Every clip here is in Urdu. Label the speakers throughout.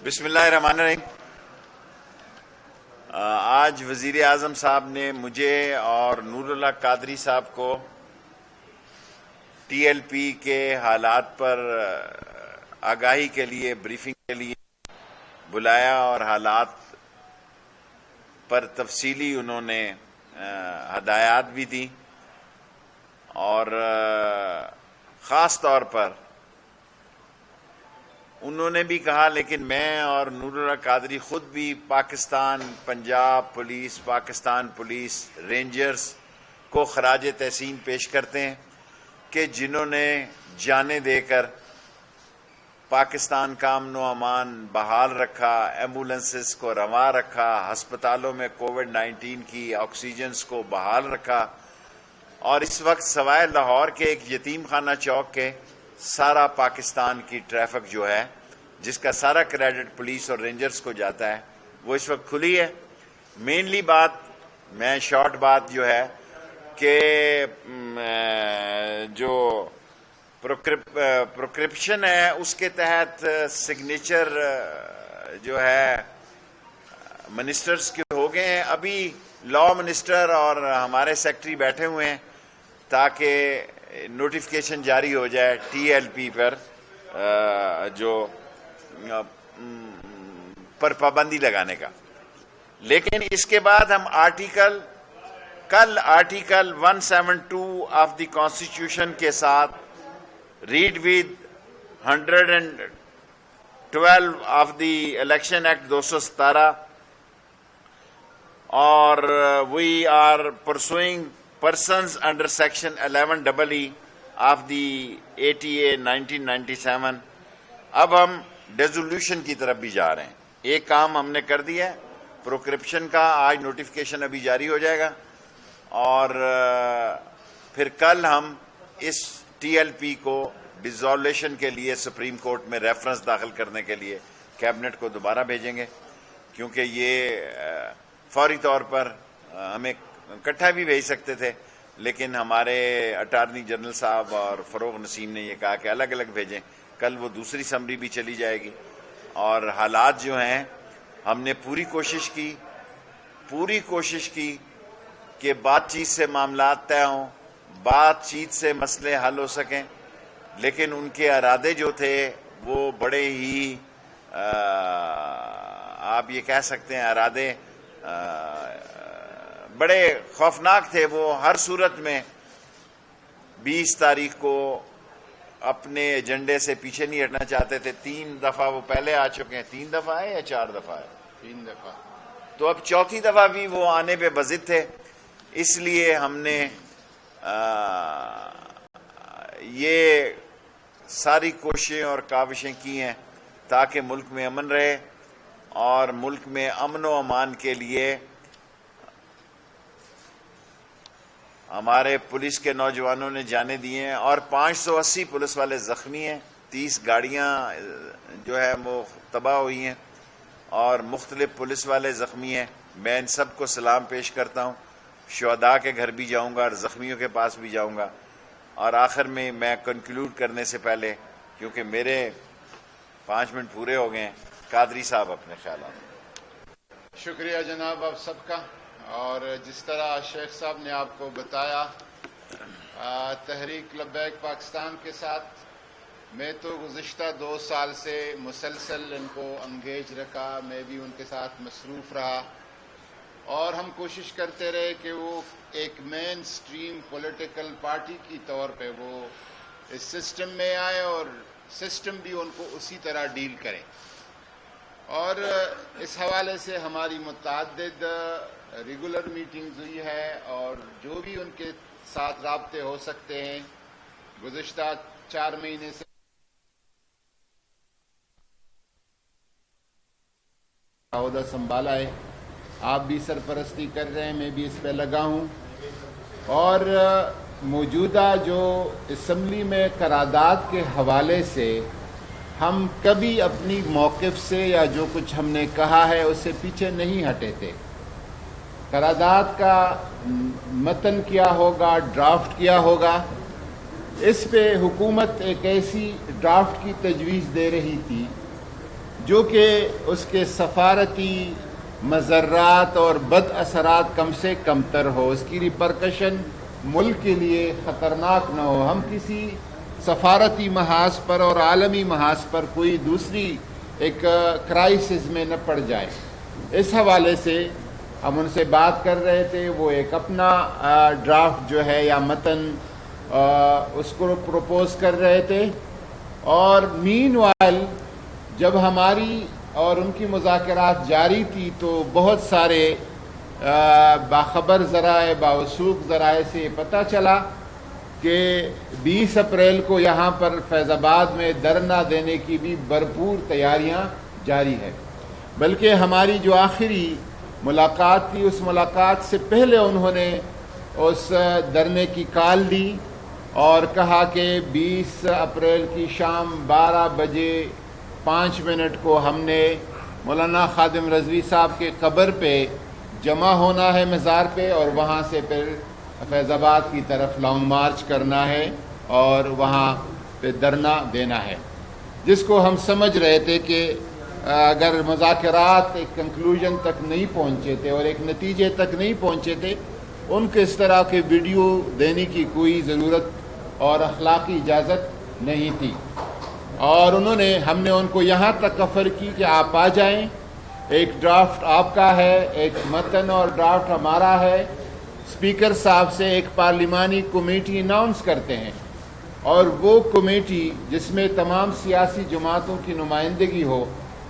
Speaker 1: بسم اللہ الرحمن الرحیم۔ آج وزیر اعظم صاحب نے مجھے اور نور اللہ قادری صاحب کو ٹی ایل پی کے حالات پر آگاہی کے لیے بریفنگ کے لیے بلایا اور حالات پر تفصیلی انہوں نے ہدایات بھی دی، اور خاص طور پر انہوں نے بھی کہا، لیکن میں اور نور اللہ قادری خود بھی Pakistan Punjab police, Pakistan police rangers کو خراج تحسین پیش کرتے ہیں کہ جنہوں نے جانیں دے کر پاکستان کا امن و امان بحال رکھا، ایمبولنسز کو رواں رکھا، ہسپتالوں میں کووڈ-19 کی آکسیجنز کو بحال رکھا، اور اس وقت سوائے لاہور کے ایک یتیم خانہ چوک کے سارا پاکستان کی ٹریفک جو ہے، جس کا سارا کریڈٹ پولیس اور رینجرز کو جاتا ہے، وہ اس وقت کھلی ہے۔ مینلی بات میں شارٹ بات جو ہے کہ جو پروکرپشن ہے اس کے تحت سگنیچر جو ہے منسٹرز کے ہو گئے ہیں۔ ابھی لا منسٹر اور ہمارے سیکٹری بیٹھے ہوئے ہیں تاکہ نوٹیفیکیشن جاری ہو جائے ٹی ایل پی پر جو پر پابندی لگانے کا۔ لیکن اس کے بعد ہم کل آرٹیکل 172 آف دی کانسٹیٹیوشن کے ساتھ read with 112 of the election act 217 اور we are pursuing persons under section 11EE of the ATA 1997 اب ہم ڈیزولوشن کی طرف بھی جا رہے ہیں۔ ایک کام ہم نے کر دیا ہے پروکرپشن کا، آج نوٹیفیکیشن ابھی جاری ہو جائے گا، اور پھر کل ہم اس ٹی ایل پی کو ڈیزولوشن کے لیے سپریم کورٹ میں ریفرنس داخل کرنے کے لیے کیبنٹ کو دوبارہ بھیجیں گے، کیونکہ یہ فوری طور پر ہمیں اکٹھا بھی بھیج سکتے تھے، لیکن ہمارے اٹارنی جنرل صاحب اور فروغ نسیم نے یہ کہا کہ الگ الگ بھیجیں۔ کل وہ دوسری سمری بھی چلی جائے گی، اور حالات جو ہیں ہم نے پوری کوشش کی کہ بات چیت سے معاملات طے ہوں، بات چیت سے مسئلے حل ہو سکیں، لیکن ان کے ارادے جو تھے وہ بڑے ہی آپ یہ کہہ سکتے ہیں ارادے بڑے خوفناک تھے۔ وہ ہر صورت میں 20 تاریخ کو اپنے ایجنڈے سے پیچھے نہیں ہٹنا چاہتے تھے۔ 3 دفعہ وہ پہلے آ چکے ہیں۔ 3 دفعہ ہے یا 4 دفعہ ہے؟ 3 دفعہ۔ تو اب 4تھی دفعہ بھی وہ آنے پہ بضد تھے، اس لیے ہم نے یہ ساری کوششیں اور کاوشیں کی ہیں تاکہ ملک میں امن رہے، اور ملک میں امن و امان کے لیے ہمارے پولیس کے نوجوانوں نے جانیں دی ہیں، اور 580 پولیس والے زخمی ہیں، 30 گاڑیاں جو ہے وہ تباہ ہوئی ہیں، اور مختلف پولیس والے زخمی ہیں۔ میں ان سب کو سلام پیش کرتا ہوں، شہداء کے گھر بھی جاؤں گا اور زخمیوں کے پاس بھی جاؤں گا۔ اور آخر میں کنکلوڈ کرنے سے پہلے، کیونکہ میرے 5 منٹ پورے ہو گئے ہیں، قادری صاحب اپنے خیالات۔
Speaker 2: شکریہ جناب آپ سب کا۔ اور جس طرح شیخ صاحب نے آپ کو بتایا تحریک لبیک پاکستان کے ساتھ میں تو گزشتہ 2 سال سے مسلسل ان کو انگیج رکھا، میں بھی ان کے ساتھ مصروف رہا، اور ہم کوشش کرتے رہے کہ وہ ایک مین سٹریم پولیٹیکل پارٹی کی طور پہ وہ اس سسٹم میں آئے اور سسٹم بھی ان کو اسی طرح ڈیل کرے۔ اور اس حوالے سے ہماری متعدد ریگولر میٹنگز ہوئی ہے، اور جو بھی ان کے ساتھ رابطے ہو سکتے ہیں گزشتہ 4 مہینے سے عہدہ سنبھالا ہے۔ آپ بھی سرپرستی کر رہے ہیں، میں بھی اس پہ لگا ہوں، اور موجودہ جو اسمبلی میں قرارداد کے حوالے سے ہم کبھی اپنی موقف سے یا جو کچھ ہم نے کہا ہے اس سے پیچھے نہیں ہٹے تھے۔ قرارداد کا متن کیا ہوگا، ڈرافٹ کیا ہوگا، اس پہ حکومت ایک ایسی ڈرافٹ کی تجویز دے رہی تھی جو کہ اس کے سفارتی مضرات اور بد اثرات کم سے کم تر ہو، اس کی ریپرکشن ملک کے لیے خطرناک نہ ہو، ہم کسی سفارتی محاذ پر اور عالمی محاذ پر کوئی دوسری ایک کرائسس میں نہ پڑ جائے۔ اس حوالے سے ہم ان سے بات کر رہے تھے، وہ ایک اپنا ڈرافٹ جو ہے یا متن اس کو پروپوز کر رہے تھے، اور مین وائل جب ہماری اور ان کی مذاکرات جاری تھی تو بہت سارے باخبر ذرائع باوثوق ذرائع سے پتہ چلا کہ 20 اپریل کو یہاں پر فیض آباد میں دھرنا دینے کی بھی بھرپور تیاریاں جاری ہے، بلکہ ہماری جو آخری ملاقات تھی اس ملاقات سے پہلے انہوں نے اس دھرنے کی کال دی اور کہا کہ 20 اپریل کی شام 12 بجے 5 منٹ کو ہم نے مولانا خادم رضوی صاحب کے قبر پہ جمع ہونا ہے مزار پہ، اور وہاں سے پھر فیض آباد کی طرف لانگ مارچ کرنا ہے اور وہاں پہ دھرنا دینا ہے، جس کو ہم سمجھ رہے تھے کہ اگر مذاکرات ایک کنکلوژن تک نہیں پہنچے تھے اور ایک نتیجے تک نہیں پہنچے تھے، ان کو اس طرح کے ویڈیو دینے کی کوئی ضرورت اور اخلاقی اجازت نہیں تھی، اور ہم نے ان کو یہاں تک آفر کی کہ آپ آ جائیں، ایک ڈرافٹ آپ کا ہے، ایک متن اور ڈرافٹ ہمارا ہے، اسپیکر صاحب سے ایک پارلیمانی کمیٹی اناؤنس کرتے ہیں، اور وہ کمیٹی جس میں تمام سیاسی جماعتوں کی نمائندگی ہو،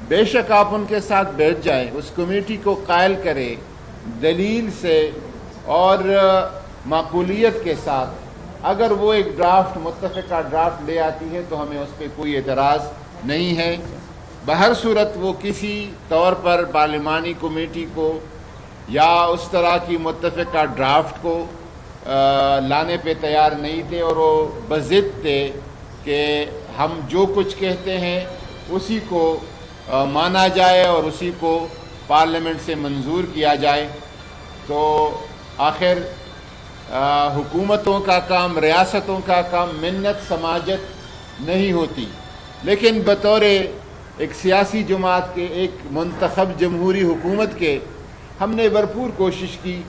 Speaker 2: بے شک آپ ان کے ساتھ بیٹھ جائیں، اس کمیٹی کو قائل کرے دلیل سے اور معقولیت کے ساتھ، اگر وہ ایک ڈرافٹ متفقہ ڈرافٹ لے آتی ہے تو ہمیں اس پہ کوئی اعتراض نہیں ہے۔ بہر صورت وہ کسی طور پر پارلیمانی کمیٹی کو یا اس طرح کی متفقہ ڈرافٹ کو لانے پہ تیار نہیں تھے، اور وہ بضد تھے کہ ہم جو کچھ کہتے ہیں اسی کو مانا جائے اور اسی کو پارلیمنٹ سے منظور کیا جائے۔ تو آخر حکومتوں کا کام، ریاستوں کا کام منت سماجت نہیں ہوتی، لیکن بطور ایک سیاسی جماعت کے، ایک منتخب جمہوری حکومت کے، ہم نے بھرپور کوشش کی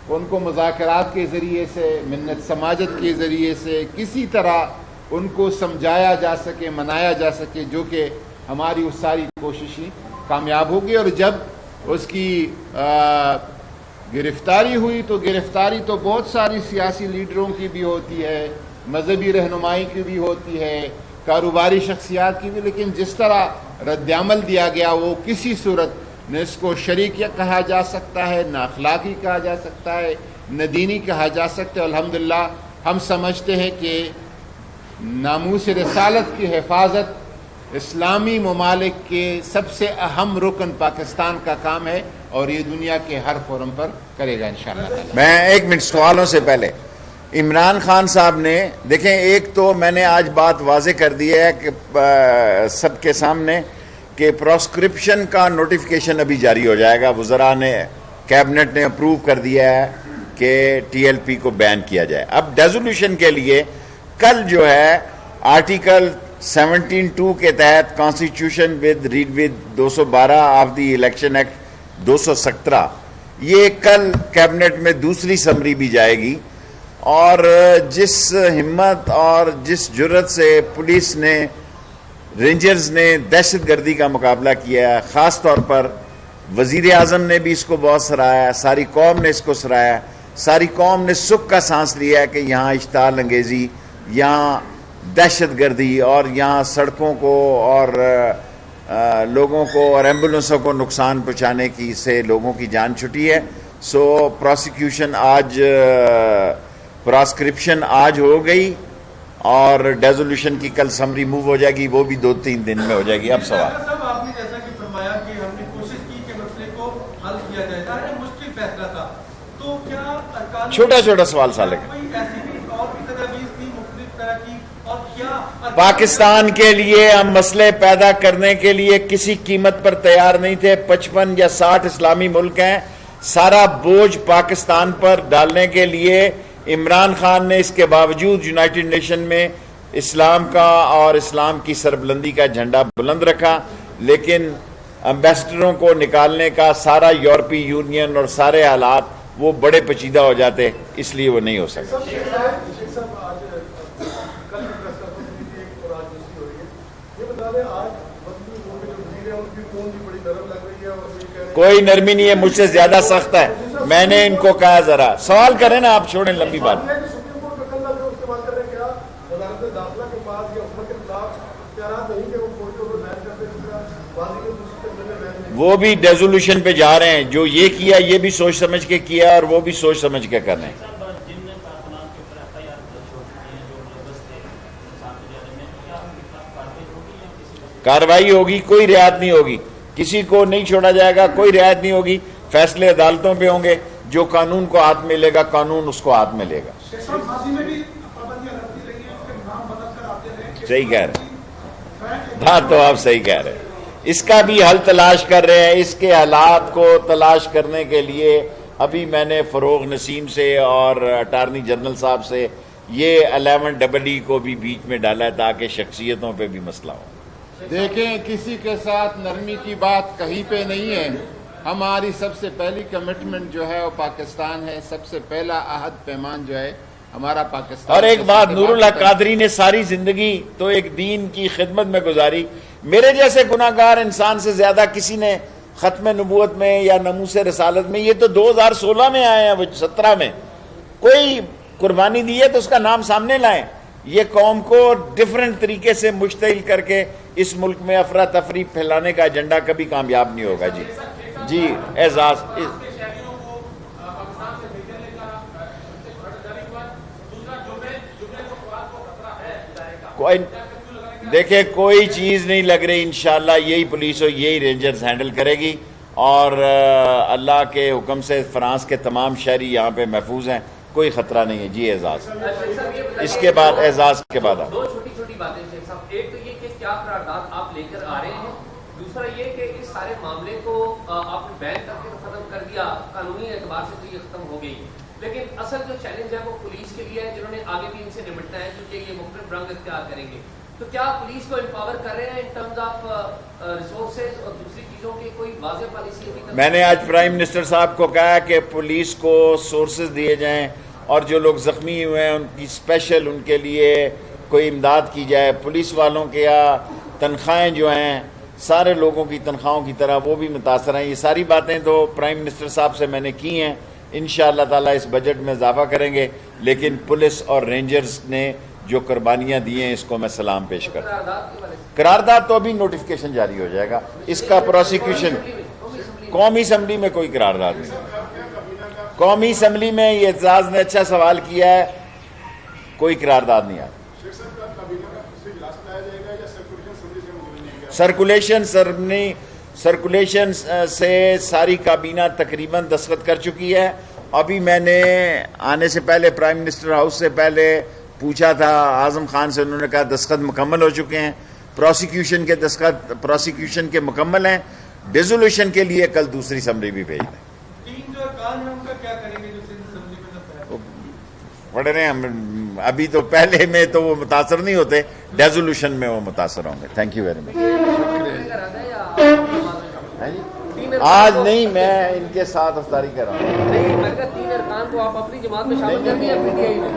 Speaker 2: ان کو مذاکرات کے ذریعے سے، منت سماجت کے ذریعے سے کسی طرح ان کو سمجھایا جا سکے، منایا جا سکے، جو کہ ہماری اس ساری کوششیں کامیاب ہوگی۔ اور جب اس کی گرفتاری ہوئی تو گرفتاری تو بہت ساری سیاسی لیڈروں کی بھی ہوتی ہے، مذہبی رہنمائی کی بھی ہوتی ہے، کاروباری شخصیات کی بھی، لیکن جس طرح رد عمل دیا گیا وہ کسی صورت نہ اس کو شریک کہا جا سکتا ہے، نہ اخلاقی کہا جا سکتا ہے، نہ دینی کہا جا سکتا ہے۔ الحمدللہ ہم سمجھتے ہیں کہ ناموس رسالت کی حفاظت اسلامی ممالک کے سب سے اہم رکن پاکستان کا کام ہے، اور یہ دنیا کے ہر فورم پر کرے گا انشاءاللہ۔
Speaker 1: میں 1 منٹ سوالوں سے پہلے عمران خان صاحب نے دیکھیں، ایک تو میں نے آج بات واضح کر دی ہے کہ سب کے سامنے کہ پراسکرپشن کا نوٹیفیکیشن ابھی جاری ہو جائے گا، وزراء نے، کیبنٹ نے اپروو کر دیا ہے کہ ٹی ایل پی کو بین کیا جائے۔ اب ڈیزولوشن کے لیے کل جو ہے آرٹیکل 17(2) کے تحت constitution read with 212 of the election act 217، یہ کل کیبنٹ میں دوسری سمری بھی جائے گی، اور جس ہمت اور جس جرت سے پولیس نے، رینجرز نے دہشت گردی کا مقابلہ کیا ہے، خاص طور پر وزیر اعظم نے بھی اس کو بہت سراہا، ساری قوم نے اس کو سراہا، ساری قوم نے سکھ کا سانس لیا ہے کہ یہاں اشتعال انگیزی، یہاں دہشت گردی، اور یہاں سڑکوں کو اور لوگوں کو اور ایمبولنسوں کو نقصان پہنچانے کی سے لوگوں کی جان چھٹی ہے۔ سو پروسیکیوشن آج، پراسکرپشن آج ہو گئی، اور ڈیزولوشن کی کل سمری موو ہو جائے گی، وہ بھی 2-3 دن میں ہو جائے گی۔ اب سوال
Speaker 3: صاحب، آپ نے جیسا کہ فرمایا کہ ہم نے کوشش کی کہ مسئلے کو حل کیا جائے، ظاہر مشکل فیصلہ تھا، تو کیا ارکان
Speaker 1: چھوٹا سوال سالے کا،
Speaker 3: کوئی ایسی بھی اور بھی تجاویز تھی مختلف طرح کی، اور کیا
Speaker 1: پاکستان کے لیے ہم مسئلے پیدا کرنے کے لیے کسی قیمت پر تیار نہیں تھے؟ 55 یا 60 اسلامی ملک ہیں، سارا بوجھ پاکستان پر ڈالنے کے لیے عمران خان نے اس کے باوجود یونائٹڈ نیشن میں اسلام کا اور اسلام کی سربلندی کا جھنڈا بلند رکھا۔ لیکن امبیسڈروں کو نکالنے کا سارا یورپی یونین اور سارے حالات وہ بڑے پیچیدہ ہو جاتے، اس لیے وہ نہیں ہو سکتے۔ کوئی نرمی نہیں ہے، مجھ سے زیادہ سخت ہے، میں نے ان کو کہا ذرا سوال کریں نا، آپ چھوڑیں لمبی بات۔ وہ بھی ڈیزولوشن پہ جا رہے ہیں، جو یہ کیا یہ بھی سوچ سمجھ کے کیا اور وہ بھی سوچ سمجھ کے کر رہے ہیں۔ کارروائی ہوگی، کوئی رعایت نہیں ہوگی، کسی کو نہیں چھوڑا جائے گا، کوئی رعایت نہیں ہوگی، فیصلے عدالتوں پہ ہوں گے، جو قانون کو ہاتھ میں لے گا قانون اس کو ہاتھ میں لے گا۔ صحیح کہہ رہے ہیں، ہاں تو آپ صحیح کہہ رہے ہیں، اس کا بھی حل تلاش کر رہے ہیں۔ اس کے حالات کو تلاش کرنے کے لیے ابھی میں نے فروغ نسیم سے اور اٹارنی جنرل صاحب سے یہ 11EE کو بھی بیچ میں ڈالا ہے تاکہ شخصیتوں پہ بھی مسئلہ ہو۔
Speaker 2: دیکھیں، کسی کے ساتھ نرمی کی بات کہیں پہ نہیں ہے۔ ہماری سب سے پہلی کمٹمنٹ جو ہے وہ پاکستان ہے، سب سے پہلا عہد پیمان جو ہے ہمارا پاکستان۔
Speaker 1: اور ایک بات، نور اللہ قادری نے ساری زندگی تو ایک دین کی خدمت میں گزاری، میرے جیسے گناہگار انسان سے زیادہ کسی نے ختم نبوت میں یا ناموس رسالت میں، یہ تو 2016 میں آئے ہیں، وہ 17 میں کوئی قربانی دی ہے تو اس کا نام سامنے لائیں۔ یہ قوم کو ڈیفرنٹ طریقے سے مشتعل کر کے اس ملک میں افراتفری پھیلانے کا ایجنڈا کبھی کامیاب نہیں ہوگا۔ جی اعزاز کوئی دیکھیں، کوئی چیز نہیں لگ رہی، انشاءاللہ یہی پولیس اور یہی رینجرز ہینڈل کرے گی، اور اللہ کے حکم سے فرانس کے تمام شہری یہاں پہ محفوظ ہیں، کوئی خطرہ نہیں ہے۔ جی اعزاز، اس کے بعد اعزاز کے بعد
Speaker 4: دو چھوٹی چھوٹی باتیں شیخ صاحب، ایک تو یہ کہ کیا قرارداد آپ لے کر آ رہے ہیں، دوسرا یہ کہ اس سارے معاملے کو آپ نے بین کر کے ختم کر دیا، قانونی اعتبار سے تو یہ ختم ہو گئی، لیکن اصل جو چیلنج ہے وہ پولیس کے لیے ہے، جنہوں نے آگے بھی ان سے نمٹنا ہے کیونکہ یہ مختلف رنگ اختیار کریں گے۔ تو کیا پولیس کو امپاور کر رہے ہیں ان ٹرمز آف ریسورسز اور دوسری چیزوں کی کوئی واضح پالیسی ابھی تک؟
Speaker 1: میں نے آج پرائم منسٹر صاحب کو کہا کہ پولیس کو سورسز دیے جائیں، اور جو لوگ زخمی ہوئے ہیں ان کی اسپیشل ان کے لیے کوئی امداد کی جائے۔ پولیس والوں کے تنخواہیں جو ہیں سارے لوگوں کی تنخواہوں کی طرح وہ بھی متاثر ہیں۔ یہ ساری باتیں تو پرائم منسٹر صاحب سے میں نے کی ہیں، انشاءاللہ تعالیٰ اس بجٹ میں اضافہ کریں گے، لیکن پولیس اور رینجرز نے جو قربانیاں دی ہیں اس کو میں سلام پیش کرتا ہوں۔ قرارداد تو ابھی نوٹیفیکیشن جاری ہو جائے گا، اس کا پروسیکیوشن قومی اسمبلی میں کوئی قرارداد نہیں۔ قومی اسمبلی میں یہ اعزاز نے اچھا سوال کیا ہے، کوئی قرارداد نہیں آتا۔ سرکولیشن سے ساری کابینہ تقریباً دستخط کر چکی ہے۔ ابھی میں نے آنے سے پہلے پرائم منسٹر ہاؤس سے پہلے پوچھا تھا اعظم خان سے، انہوں نے کہا دستخط مکمل ہو چکے ہیں، پروسیکیوشن کے مکمل ہیں، ڈیزولوشن کے لیے کل دوسری اسمبلی بھی بھیج دیں۔
Speaker 3: تین جو ارکان ہیں ان کا کیا کریں گے جو سندھ اسمبلی میں نہ
Speaker 1: پڑھ رہے ہیں ہم، ابھی تو پہلے میں تو وہ متاثر نہیں ہوتے، ڈیزولوشن میں وہ متاثر ہوں گے۔ Thank you very much. آج نہیں، میں ان کے ساتھ افطاری کر رہا ہوں۔
Speaker 4: نہیں، میں کہا 3 ارکان کو آپ اپنی جماعت میں شامل کر دیں یا پی ٹی آئی میں؟